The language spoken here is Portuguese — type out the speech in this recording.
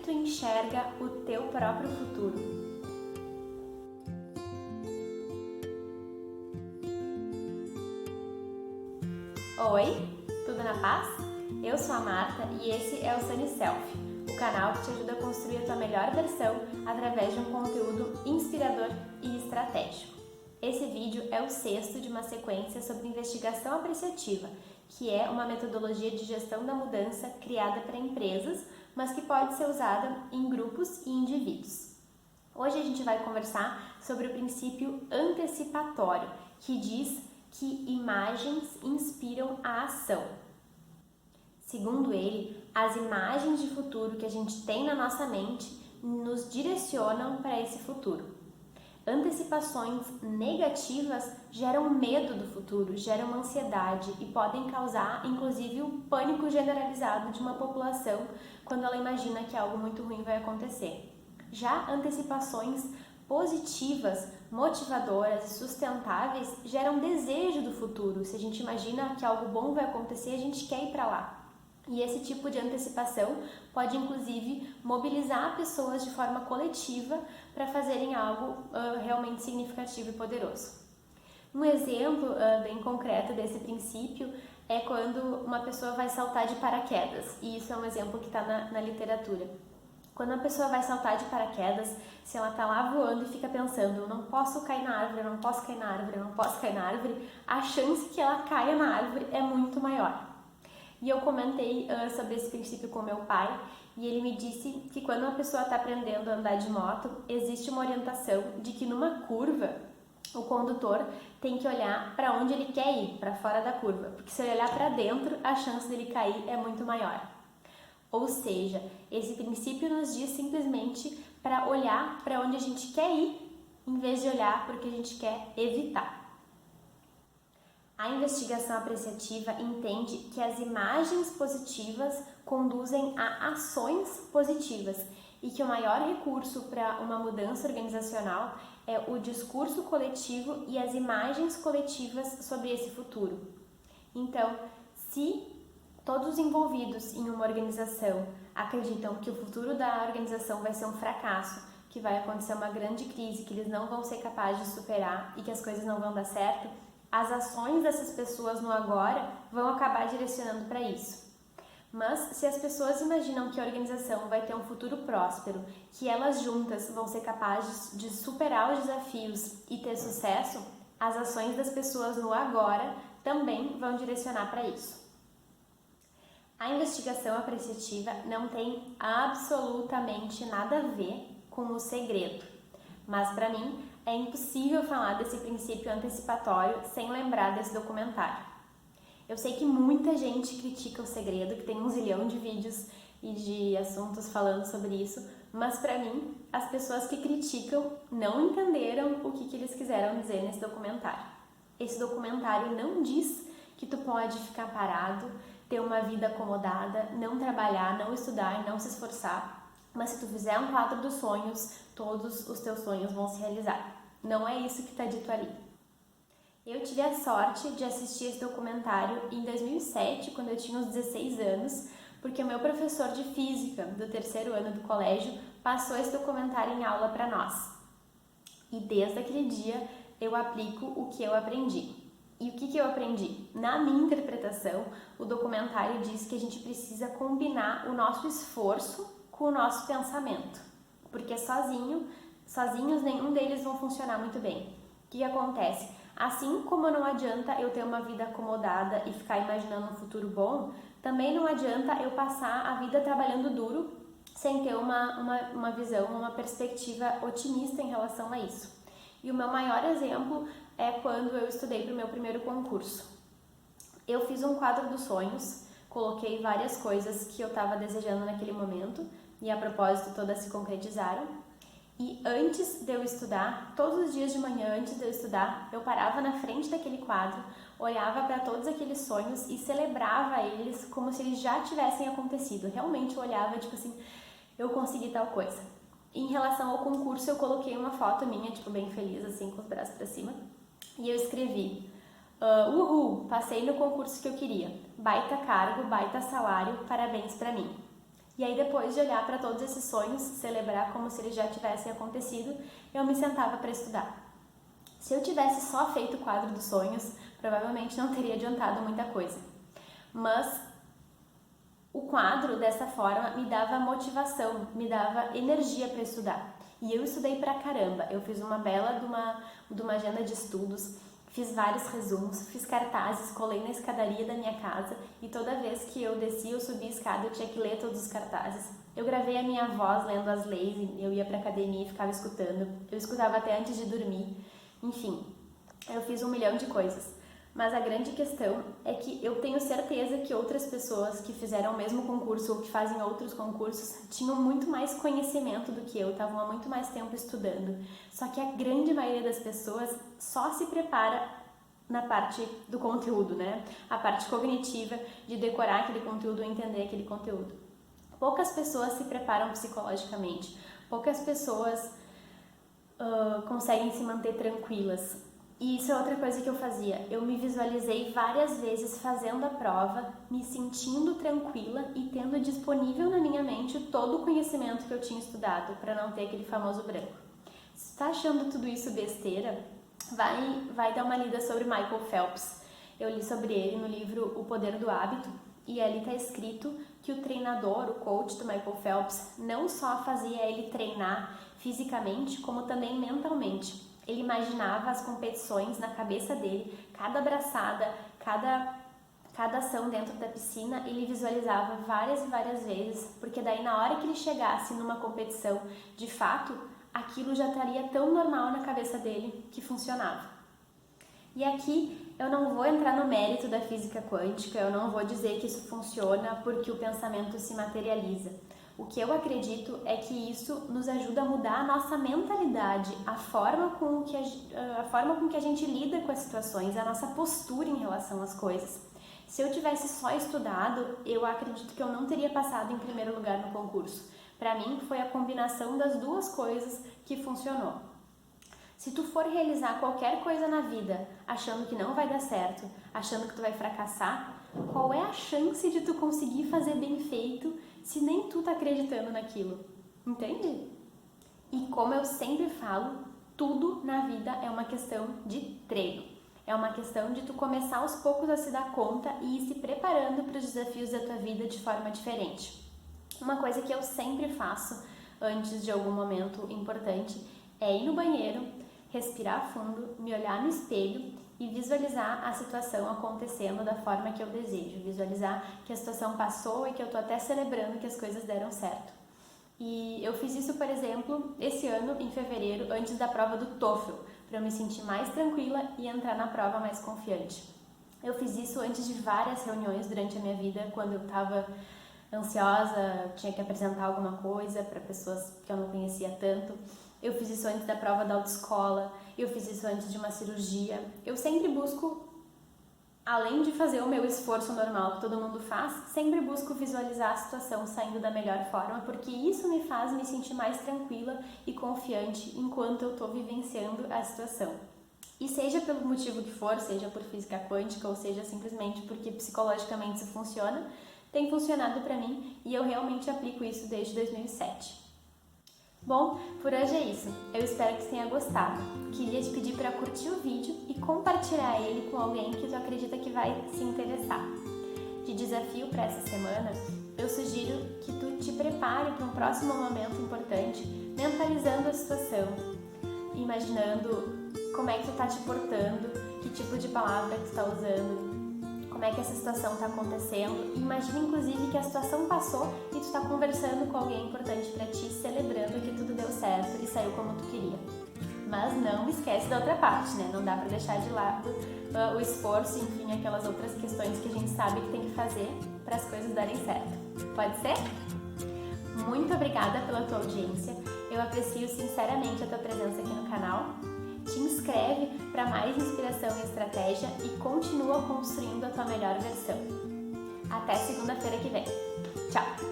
tu enxerga o teu próprio futuro? Oi, tudo na paz? Eu sou a Marta e esse é o Sunny Self, o canal que te ajuda a construir a tua melhor versão através de um conteúdo inspirador e estratégico. Esse vídeo é o 6º de uma sequência sobre investigação apreciativa, que é uma metodologia de gestão da mudança criada para empresas, mas que pode ser usada em grupos e indivíduos. Hoje a gente vai conversar sobre o princípio antecipatório, que diz que imagens inspiram a ação. Segundo ele, as imagens de futuro que a gente tem na nossa mente nos direcionam para esse futuro. Antecipações negativas geram medo do futuro, geram ansiedade e podem causar, inclusive, um pânico generalizado de uma população quando ela imagina que algo muito ruim vai acontecer. Já antecipações positivas, motivadoras e sustentáveis geram desejo do futuro. Se a gente imagina que algo bom vai acontecer, a gente quer ir para lá. E esse tipo de antecipação pode, inclusive, mobilizar pessoas de forma coletiva para fazerem algo realmente significativo e poderoso. Um exemplo bem concreto desse princípio é quando uma pessoa vai saltar de paraquedas, e isso é um exemplo que está na literatura. Quando uma pessoa vai saltar de paraquedas, se ela está lá voando e fica pensando, eu não posso cair na árvore, eu não posso cair na árvore, eu não posso cair na árvore, a chance que ela caia na árvore é muito maior. E eu comentei sobre esse princípio com meu pai e ele me disse que quando uma pessoa está aprendendo a andar de moto, existe uma orientação de que numa curva o condutor tem que olhar para onde ele quer ir, para fora da curva, porque se ele olhar para dentro, a chance dele cair é muito maior. Ou seja, esse princípio nos diz simplesmente para olhar para onde a gente quer ir, em vez de olhar para o que a gente quer evitar. A investigação apreciativa entende que as imagens positivas conduzem a ações positivas e que o maior recurso para uma mudança organizacional é o discurso coletivo e as imagens coletivas sobre esse futuro. Então, se todos os envolvidos em uma organização acreditam que o futuro da organização vai ser um fracasso, que vai acontecer uma grande crise, que eles não vão ser capazes de superar e que as coisas não vão dar certo, as ações dessas pessoas no agora vão acabar direcionando para isso. Mas se as pessoas imaginam que a organização vai ter um futuro próspero, que elas juntas vão ser capazes de superar os desafios e ter sucesso, as ações das pessoas no agora também vão direcionar para isso. A investigação apreciativa não tem absolutamente nada a ver com o segredo, mas para mim é impossível falar desse princípio antecipatório sem lembrar desse documentário. Eu sei que muita gente critica o segredo, que tem 1 zilhão de vídeos e de assuntos falando sobre isso, mas para mim, as pessoas que criticam não entenderam o que eles quiseram dizer nesse documentário. Esse documentário não diz que tu pode ficar parado, ter uma vida acomodada, não trabalhar, não estudar, não se esforçar, mas se tu fizer um quadro dos sonhos, todos os teus sonhos vão se realizar. Não é isso que está dito ali. Eu tive a sorte de assistir esse documentário em 2007, quando eu tinha uns 16 anos, porque o meu professor de física do 3º ano do colégio passou esse documentário em aula para nós. E desde aquele dia eu aplico o que eu aprendi. E o que eu aprendi? Na minha interpretação, o documentário diz que a gente precisa combinar o nosso esforço com o nosso pensamento, porque sozinhos nenhum deles vão funcionar muito bem. O que acontece? Assim como não adianta eu ter uma vida acomodada e ficar imaginando um futuro bom, também não adianta eu passar a vida trabalhando duro sem ter uma visão, uma perspectiva otimista em relação a isso. E o meu maior exemplo é quando eu estudei para o meu primeiro concurso. Eu fiz um quadro dos sonhos, coloquei várias coisas que eu estava desejando naquele momento e a propósito todas se concretizaram. E antes de eu estudar, todos os dias de manhã antes de eu estudar, eu parava na frente daquele quadro, olhava para todos aqueles sonhos e celebrava eles como se eles já tivessem acontecido. Realmente eu olhava tipo assim, eu consegui tal coisa. Em relação ao concurso, eu coloquei uma foto minha, tipo bem feliz assim, com os braços para cima, e eu escrevi: uhul, passei no concurso que eu queria, baita cargo, baita salário, parabéns pra mim. E aí depois de olhar para todos esses sonhos, celebrar como se eles já tivessem acontecido, eu me sentava para estudar. Se eu tivesse só feito o quadro dos sonhos, provavelmente não teria adiantado muita coisa. Mas o quadro, dessa forma, me dava motivação, me dava energia para estudar. E eu estudei pra caramba. Eu fiz uma bela de uma agenda de estudos, fiz vários resumos, fiz cartazes, colei na escadaria da minha casa e toda vez que eu descia ou subia a escada eu tinha que ler todos os cartazes. Eu gravei a minha voz lendo as leis, eu ia pra academia e ficava escutando. Eu escutava até antes de dormir. Enfim, eu fiz 1 milhão de coisas. Mas a grande questão é que eu tenho certeza que outras pessoas que fizeram o mesmo concurso ou que fazem outros concursos tinham muito mais conhecimento do que eu, estavam há muito mais tempo estudando. Só que a grande maioria das pessoas só se prepara na parte do conteúdo, né? A parte cognitiva de decorar aquele conteúdo, entender aquele conteúdo. Poucas pessoas se preparam psicologicamente, poucas pessoas conseguem se manter tranquilas. E isso é outra coisa que eu fazia. Eu me visualizei várias vezes fazendo a prova, me sentindo tranquila e tendo disponível na minha mente todo o conhecimento que eu tinha estudado, para não ter aquele famoso branco. Se tu tá achando tudo isso besteira, vai dar uma lida sobre Michael Phelps. Eu li sobre ele no livro O Poder do Hábito e ali está escrito que o treinador, o coach do Michael Phelps, não só fazia ele treinar fisicamente, como também mentalmente. Ele imaginava as competições na cabeça dele, cada braçada, cada ação dentro da piscina, ele visualizava várias e várias vezes, porque daí na hora que ele chegasse numa competição, de fato, aquilo já estaria tão normal na cabeça dele que funcionava. E aqui eu não vou entrar no mérito da física quântica, eu não vou dizer que isso funciona porque o pensamento se materializa. O que eu acredito é que isso nos ajuda a mudar a nossa mentalidade, a forma com que a gente lida com as situações, a nossa postura em relação às coisas. Se eu tivesse só estudado, eu acredito que eu não teria passado em primeiro lugar no concurso. Para mim, foi a combinação das duas coisas que funcionou. Se tu for realizar qualquer coisa na vida achando que não vai dar certo, achando que tu vai fracassar, qual é a chance de tu conseguir fazer bem feito se nem tu tá acreditando naquilo? Entende? E como eu sempre falo, tudo na vida é uma questão de treino. É uma questão de tu começar aos poucos a se dar conta e ir se preparando para os desafios da tua vida de forma diferente. Uma coisa que eu sempre faço antes de algum momento importante é ir no banheiro, respirar fundo, me olhar no espelho e visualizar a situação acontecendo da forma que eu desejo. Visualizar que a situação passou e que eu tô até celebrando que as coisas deram certo. E eu fiz isso, por exemplo, esse ano, em fevereiro, antes da prova do TOEFL, para eu me sentir mais tranquila e entrar na prova mais confiante. Eu fiz isso antes de várias reuniões durante a minha vida, quando eu estava ansiosa, tinha que apresentar alguma coisa para pessoas que eu não conhecia tanto. Eu fiz isso antes da prova da autoescola, eu fiz isso antes de uma cirurgia. Eu sempre busco, além de fazer o meu esforço normal que todo mundo faz, sempre busco visualizar a situação saindo da melhor forma, porque isso me faz me sentir mais tranquila e confiante enquanto eu estou vivenciando a situação. E seja pelo motivo que for, seja por física quântica ou seja simplesmente porque psicologicamente isso funciona, tem funcionado para mim e eu realmente aplico isso desde 2007. Bom, por hoje é isso. Eu espero que tenha gostado. Queria te pedir para curtir o vídeo e compartilhar ele com alguém que tu acredita que vai se interessar. De desafio para essa semana, eu sugiro que tu te prepare para um próximo momento importante, mentalizando a situação, imaginando como é que tu tá te portando, que tipo de palavra que tu tá usando, como é que essa situação está acontecendo. Imagina inclusive que a situação passou e tu está conversando com alguém importante para ti, celebrando que tudo deu certo e saiu como tu queria. Mas não esquece da outra parte, né? Não dá para deixar de lado o esforço, enfim, aquelas outras questões que a gente sabe que tem que fazer para as coisas darem certo. Pode ser? Muito obrigada pela tua audiência. Eu aprecio sinceramente a tua presença aqui no canal. Te inscreve para mais inspiração e estratégia e continua construindo a tua melhor versão. Até segunda-feira que vem. Tchau!